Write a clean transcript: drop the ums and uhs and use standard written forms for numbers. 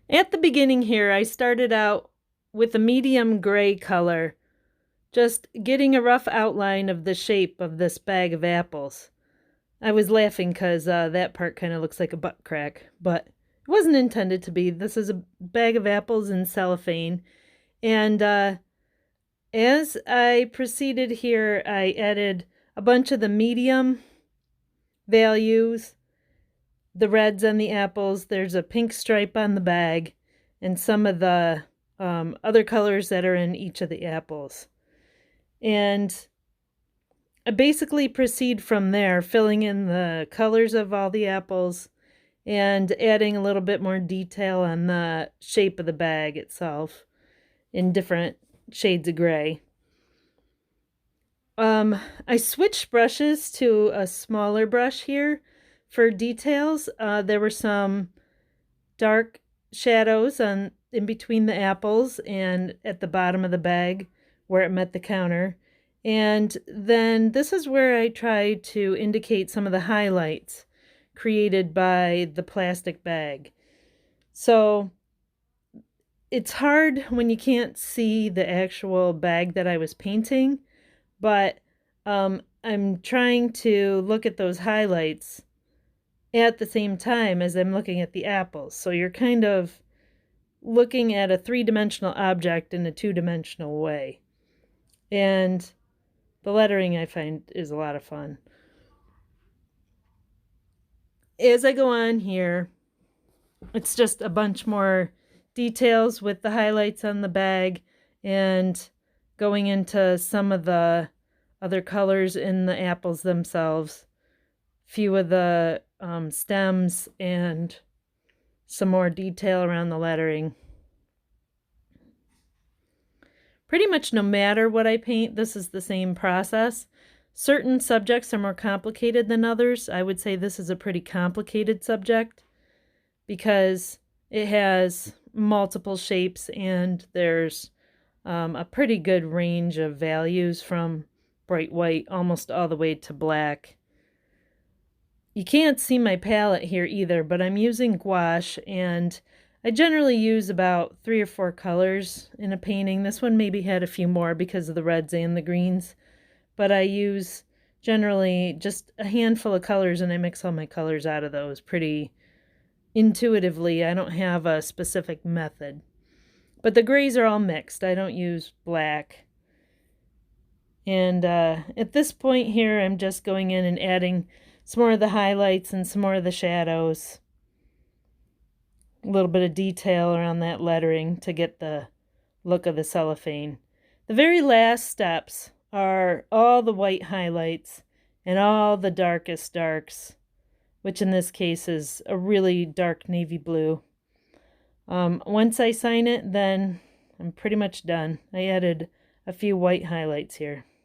At the beginning here, I started out with a medium gray color, just getting a rough outline of the shape of this bag of apples. I was laughing because that part kind of looks like a butt crack, but it wasn't intended to be. This is a bag of apples in cellophane. And as I proceeded here, I added a bunch of the medium values, the reds on the apples. There's a pink stripe on the bag, and some of the other colors that are in each of the apples. And I basically proceed from there, filling in the colors of all the apples and adding a little bit more detail on the shape of the bag itself in different shades of gray. I switched brushes to a smaller brush here for details. There were some dark shadows in between the apples and at the bottom of the bag where it met the counter. And then this is where I tried to indicate some of the highlights created by the plastic bag. So it's hard when you can't see the actual bag that I was painting, but I'm trying to look at those highlights at the same time as I'm looking at the apples. So you're kind of looking at a three-dimensional object in a two-dimensional way. And the lettering I find is a lot of fun. As I go on here, it's just a bunch more details with the highlights on the bag and going into some of the other colors in the apples themselves. Few of the stems and some more detail around the lettering. Pretty much no matter what I paint, this is the same process. Certain subjects are more complicated than others. I would say this is a pretty complicated subject because it has multiple shapes and there's a pretty good range of values from bright white almost all the way to black. You can't see my palette here either, but I'm using gouache, and I generally use about 3 or 4 colors in a painting. This one maybe had a few more because of the reds and the greens, but I use generally just a handful of colors and I mix all my colors out of those pretty intuitively. I don't have a specific method, but the grays are all mixed. I don't use black. And at this point here, I'm just going in and adding some more of the highlights and some more of the shadows. A little bit of detail around that lettering to get the look of the cellophane. The very last steps are all the white highlights and all the darkest darks, which in this case is a really dark navy blue. Once I sign it, then I'm pretty much done. I added a few white highlights here.